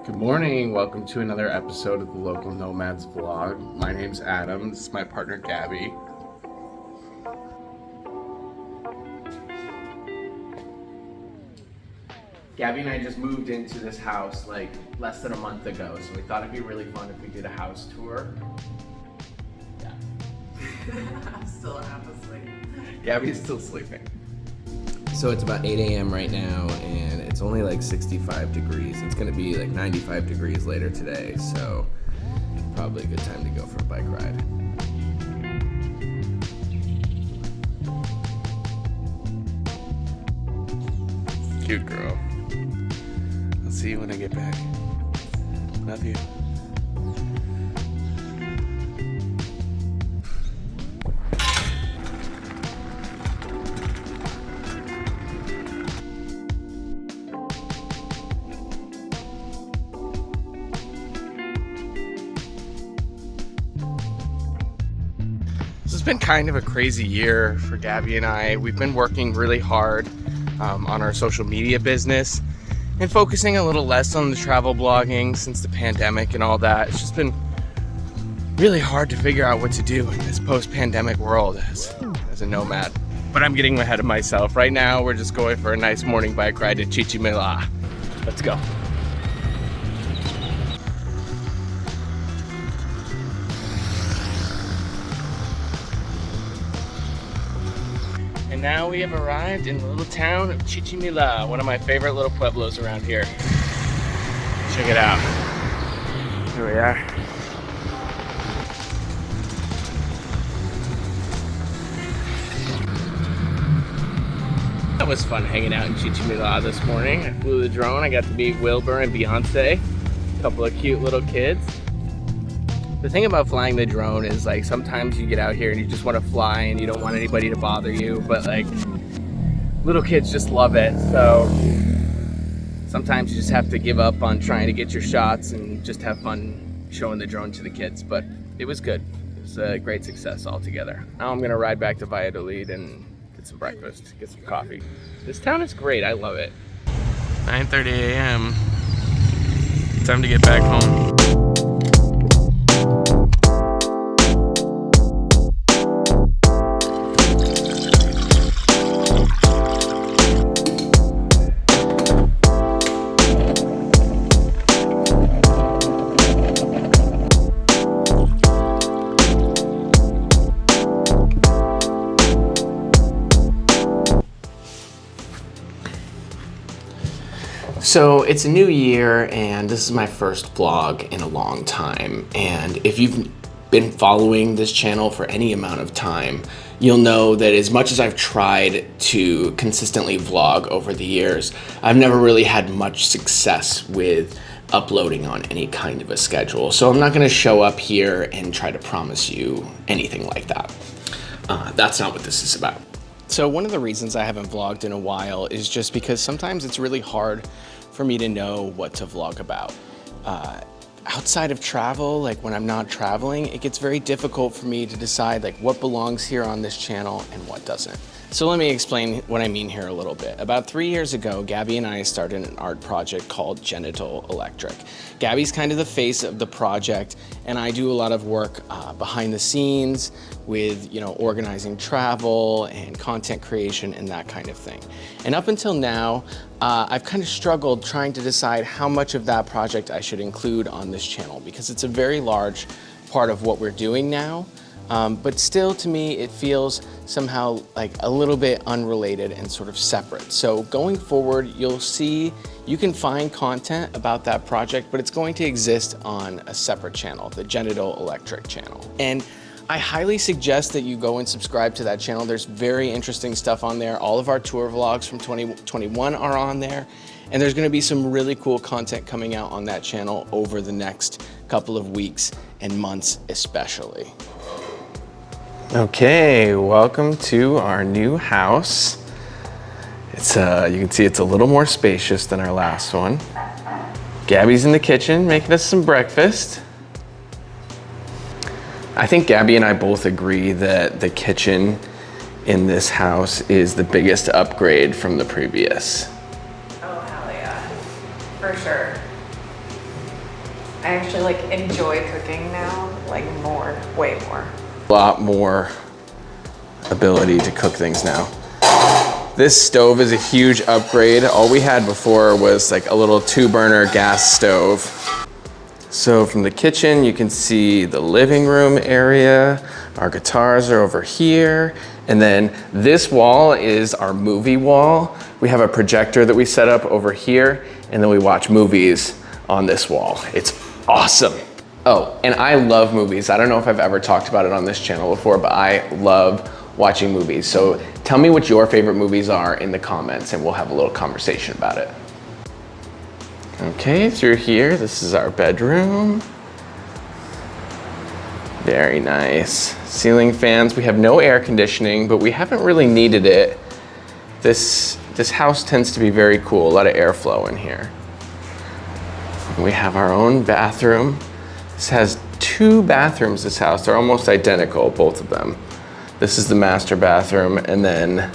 Good morning, welcome to another episode of the Local Nomads vlog. My name's Adam, this is my partner Gabi. Gabi and I just moved into this house like less than a month ago, so we thought it'd be really fun if we did a house tour. Yeah. I'm still half asleep. Gabi's still sleeping. So it's about 8 a.m. right now, and it's only like 65 degrees. It's gonna be like 95 degrees later today, so probably a good time to go for a bike ride. Cute girl. I'll see you when I get back. Love you. This has been kind of a crazy year for Gabi and I. We've been working really hard on our social media business and focusing a little less on the travel blogging since the pandemic and all that. It's just been really hard to figure out what to do in this post-pandemic world as a nomad. But I'm getting ahead of myself. Right now, we're just going for a nice morning bike ride to Chichimilá. Let's go. And now we have arrived in the little town of Chichimilá, one of my favorite little pueblos around here. Check it out. Here we are. That was fun hanging out in Chichimilá this morning. I flew the drone. I got to meet Wilbur and Beyonce, a couple of cute little kids. The thing about flying the drone is like sometimes you get out here and you just want to fly and you don't want anybody to bother you, but like little kids just love it. So sometimes you just have to give up on trying to get your shots and just have fun showing the drone to the kids. But it was good. It was a great success altogether. Now I'm gonna ride back to Valladolid and get some breakfast, get some coffee. This town is great. I love it. 9:30 a.m. Time to get back home. So it's a new year and this is my first vlog in a long time, and if you've been following this channel for any amount of time, you'll know that as much as I've tried to consistently vlog over the years, I've never really had much success with uploading on any kind of a schedule. So I'm not gonna show up here and try to promise you anything like that. That's not what this is about. So one of the reasons I haven't vlogged in a while is just because sometimes it's really hard for me to know what to vlog about. Outside of travel, like when I'm not traveling, it gets very difficult for me to decide like what belongs here on this channel and what doesn't. So let me explain what I mean here a little bit. About 3 years ago, Gabi and I started an art project called Genital Electric. Gabi's kind of the face of the project, and I do a lot of work behind the scenes with, organizing travel and content creation and that kind of thing. And up until now, I've kind of struggled trying to decide how much of that project I should include on this channel because it's a very large part of what we're doing now. But still, to me, it feels somehow like a little bit unrelated and sort of separate. So going forward, you'll see, you can find content about that project, but it's going to exist on a separate channel, the Genital Electric channel. And I highly suggest that you go and subscribe to that channel. There's very interesting stuff on there. All of our tour vlogs from 2021 are on there. And there's gonna be some really cool content coming out on that channel over the next couple of weeks and months especially. Okay, welcome to our new house. It's you can see it's a little more spacious than our last one. Gabi's in the kitchen making us some breakfast. I think Gabi and I both agree that the kitchen in this house is the biggest upgrade from the previous. Oh, hell yeah. For sure. I actually like enjoy cooking now, like more, way more. A lot more ability to cook things now. This stove is a huge upgrade. All we had before was like a little 2-burner gas stove. So from the kitchen, you can see the living room area. Our guitars are over here. And then this wall is our movie wall. We have a projector that we set up over here, and then we watch movies on this wall. It's awesome. Oh, and I love movies. I don't know if I've ever talked about it on this channel before, but I love watching movies. So tell me what your favorite movies are in the comments, and we'll have a little conversation about it. Okay, through here, this is our bedroom. Very nice. Ceiling fans. We have no air conditioning, but we haven't really needed it. This house tends to be very cool. A lot of airflow in here. We have our own bathroom. This has 2 bathrooms, this house. They're almost identical, both of them. This is the master bathroom, and then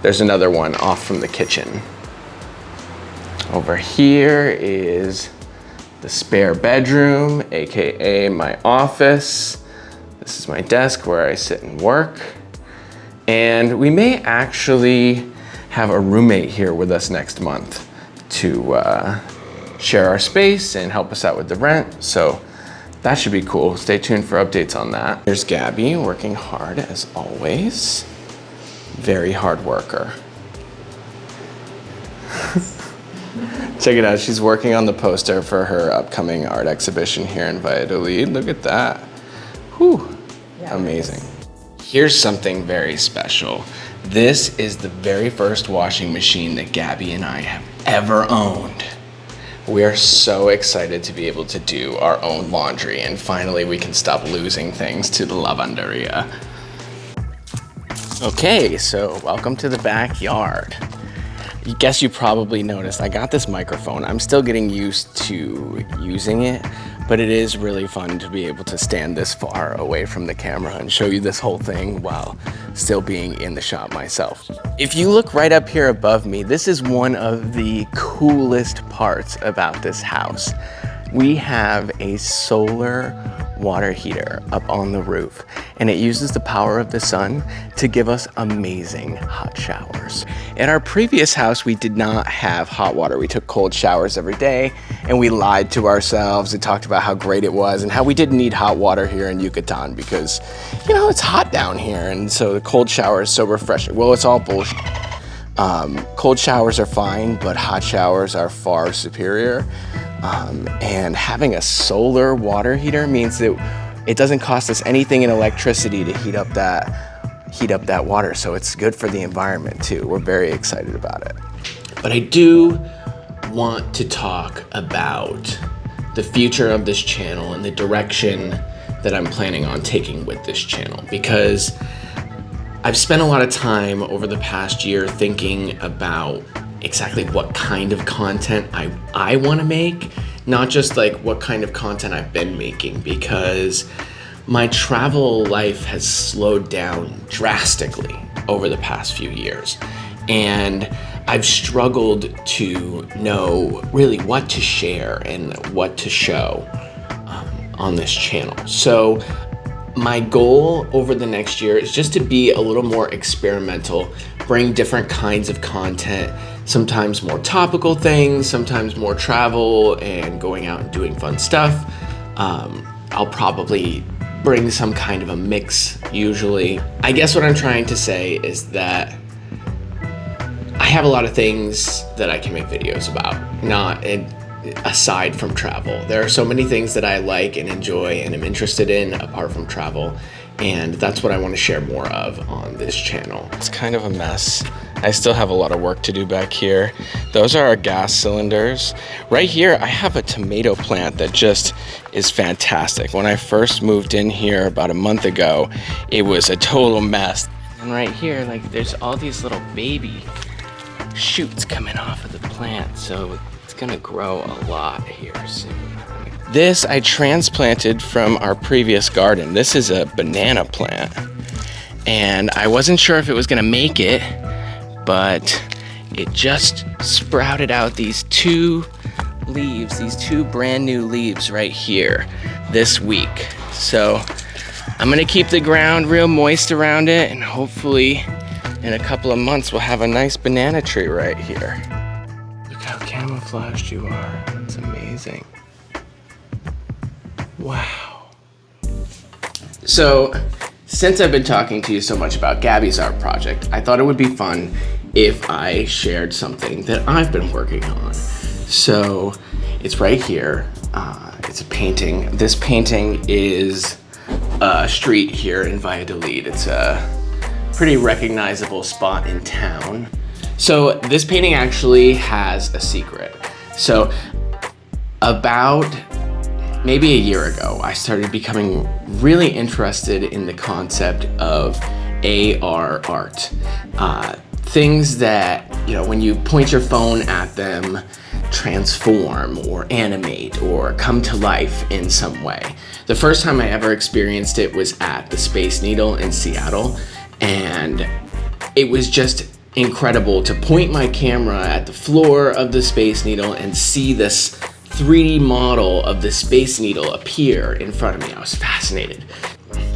there's another one off from the kitchen. Over here is the spare bedroom, AKA my office. This is my desk where I sit and work. And we may actually have a roommate here with us next month to share our space and help us out with the rent. So that should be cool. Stay tuned for updates on that. Here's Gabi working hard as always. Very hard worker. Check it out, she's working on the poster for her upcoming art exhibition here in Valladolid. Look at that. Whew, yeah, amazing. Here's something very special. This is the very first washing machine that Gabi and I have ever owned. We are so excited to be able to do our own laundry, and finally we can stop losing things to the lavanderia. Okay, so welcome to the backyard. I guess you probably noticed I got this microphone. I'm still getting used to using it, but it is really fun to be able to stand this far away from the camera and show you this whole thing while still being in the shop myself. If you look right up here above me, this is one of the coolest parts about this house. We have a solar water heater up on the roof, and it uses the power of the sun to give us amazing hot showers. In our previous house, we did not have hot water. We took cold showers every day, and we lied to ourselves and talked about how great it was and how we didn't need hot water here in Yucatan because, you know, it's hot down here, and so the cold shower is so refreshing. Well, it's all bullshit. Cold showers are fine, but hot showers are far superior. And having a solar water heater means that it doesn't cost us anything in electricity to heat up that water. So it's good for the environment too. We're very excited about it. But I do want to talk about the future of this channel and the direction that I'm planning on taking with this channel, because I've spent a lot of time over the past year thinking about exactly what kind of content I want to make, not just like what kind of content I've been making, because my travel life has slowed down drastically over the past few years. And I've struggled to know really what to share and what to show on this channel. So my goal over the next year is just to be a little more experimental, bring different kinds of content, sometimes more topical things, sometimes more travel and going out and doing fun stuff. I'll probably bring some kind of a mix usually. I guess what I'm trying to say is that I have a lot of things that I can make videos about, not aside from travel. There are so many things that I like and enjoy and am interested in apart from travel, and that's what I want to share more of on this channel. It's kind of a mess. I still have a lot of work to do back here. Those are our gas cylinders. Right here, I have a tomato plant that just is fantastic. When I first moved in here about a month ago, it was a total mess. And right here, like, there's all these little baby shoots coming off of the plant, so it's gonna grow a lot here soon. This I transplanted from our previous garden. This is a banana plant, and I wasn't sure if it was gonna make it, but it just sprouted out these 2 leaves, these 2 brand new leaves right here this week. So I'm gonna keep the ground real moist around it, and hopefully in a couple of months we'll have a nice banana tree right here. Look how camouflaged you are. It's amazing. Wow. So, since I've been talking to you so much about Gabi's art project, I thought it would be fun if I shared something that I've been working on. So, it's right here. It's a painting. This painting is a street here in Valladolid. It's a pretty recognizable spot in town. So, this painting actually has a secret. So, about maybe a year ago, I started becoming really interested in the concept of AR art. Things that, you know, when you point your phone at them, transform or animate or come to life in some way. The first time I ever experienced it was at the Space Needle in Seattle, and it was just incredible to point my camera at the floor of the Space Needle and see this 3D model of the Space Needle appear in front of me. I was fascinated.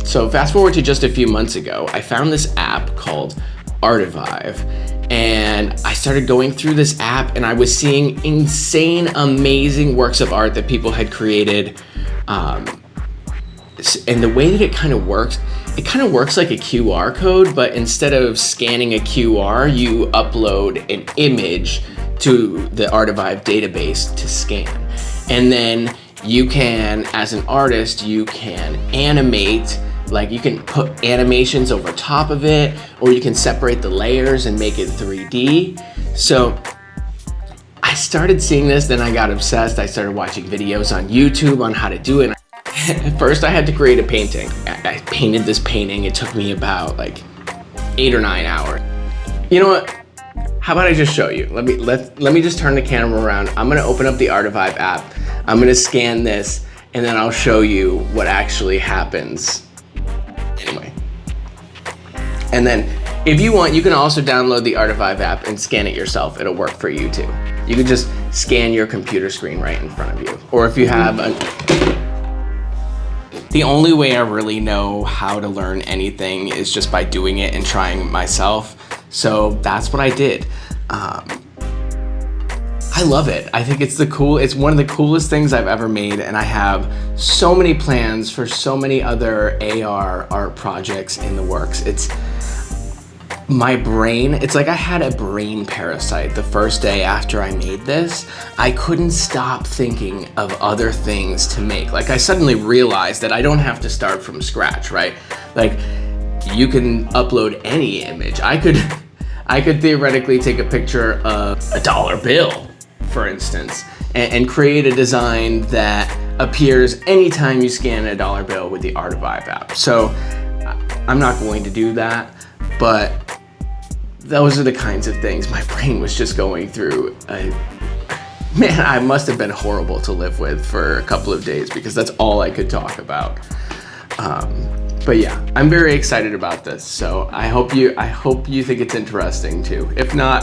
So fast forward to just a few months ago, I found this app called Artivive, and I started going through this app, and I was seeing insane, amazing works of art that people had created. And the way that it kind of works like a QR code, but instead of scanning a QR, you upload an image to the Artivive database to scan. And then you can, as an artist, you can animate, like you can put animations over top of it, or you can separate the layers and make it 3D. So I started seeing this, then I got obsessed. I started watching videos on YouTube on how to do it. At first I had to create a painting. I painted this painting. It took me about like 8 or 9 hours. You know what? How about I just show you? Let me just turn the camera around. I'm gonna open up the Artivive app. I'm gonna scan this, and then I'll show you what actually happens. Anyway. And then if you want, you can also download the Artivive app and scan it yourself. It'll work for you too. You can just scan your computer screen right in front of you. Or if you have the only way I really know how to learn anything is just by doing it and trying it myself. So that's what I did. I love it. I think it's one of the coolest things I've ever made, and I have so many plans for so many other AR art projects in the works. It's like I had a brain parasite the first day after I made this. I couldn't stop thinking of other things to make. Like I suddenly realized that I don't have to start from scratch, right? Like you can upload any image. I could theoretically take a picture of a dollar bill, for instance, and create a design that appears anytime you scan a dollar bill with the Artivive app. So I'm not going to do that, but those are the kinds of things my brain was just going through. Man, I must have been horrible to live with for a couple of days because that's all I could talk about. But yeah, I'm very excited about this. So I hope you think it's interesting too. If not,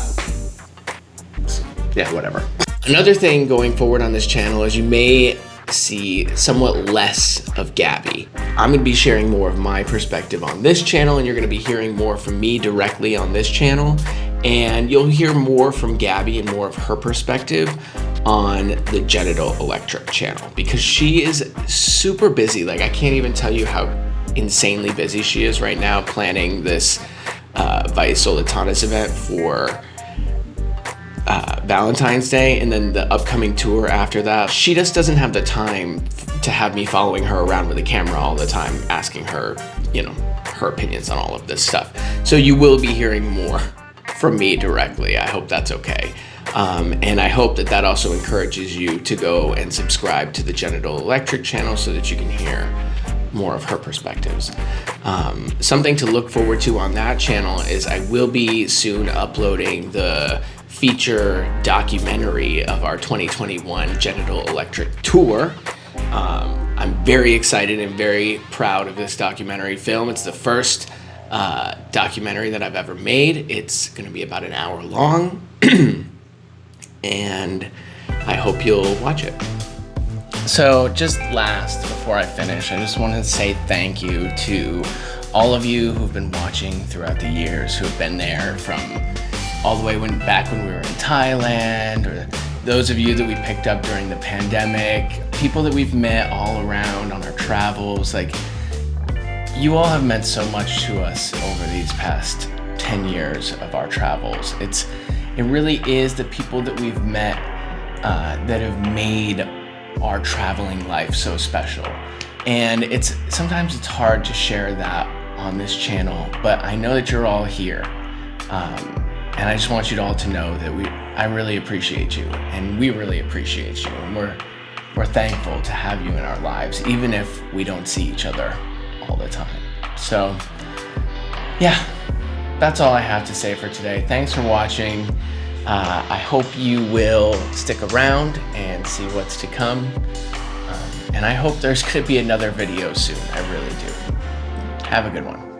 yeah, whatever. Another thing going forward on this channel is you may see somewhat less of Gabi. I'm gonna be sharing more of my perspective on this channel, and you're gonna be hearing more from me directly on this channel. And you'll hear more from Gabi and more of her perspective on the Genital Electric channel, because she is super busy. Like I can't even tell you how insanely busy she is right now planning this Valladolid event for Valentine's Day, and then the upcoming tour after that. She just doesn't have the time to have me following her around with a camera all the time, asking her, you know, her opinions on all of this stuff. So you will be hearing more from me directly. I hope that's okay. And I hope that that also encourages you to go and subscribe to the Genital Electric channel so that you can hear more of her perspectives. Something to look forward to on that channel is I will be soon uploading the feature documentary of our 2021 Genital Electric tour. I'm very excited and very proud of this documentary film. It's the first documentary that I've ever made. It's gonna be about an hour long. And I hope you'll watch it. So just last, before I finish, I just want to say thank you to all of you who've been watching throughout the years, who have been there from all the way back when we were in Thailand, or those of you that we picked up during the pandemic, people that we've met all around on our travels. Like, you all have meant so much to us over these past 10 years of our travels. It really is the people that we've met that have made our traveling life so special. And sometimes it's hard to share that on this channel, but I know that you're all here. And I just want you all to know that I really appreciate you, and we really appreciate you. And we're thankful to have you in our lives, even if we don't see each other all the time. So yeah, that's all I have to say for today. Thanks for watching. I hope you will stick around and see what's to come. And I hope there's going to be another video soon. I really do. Have a good one.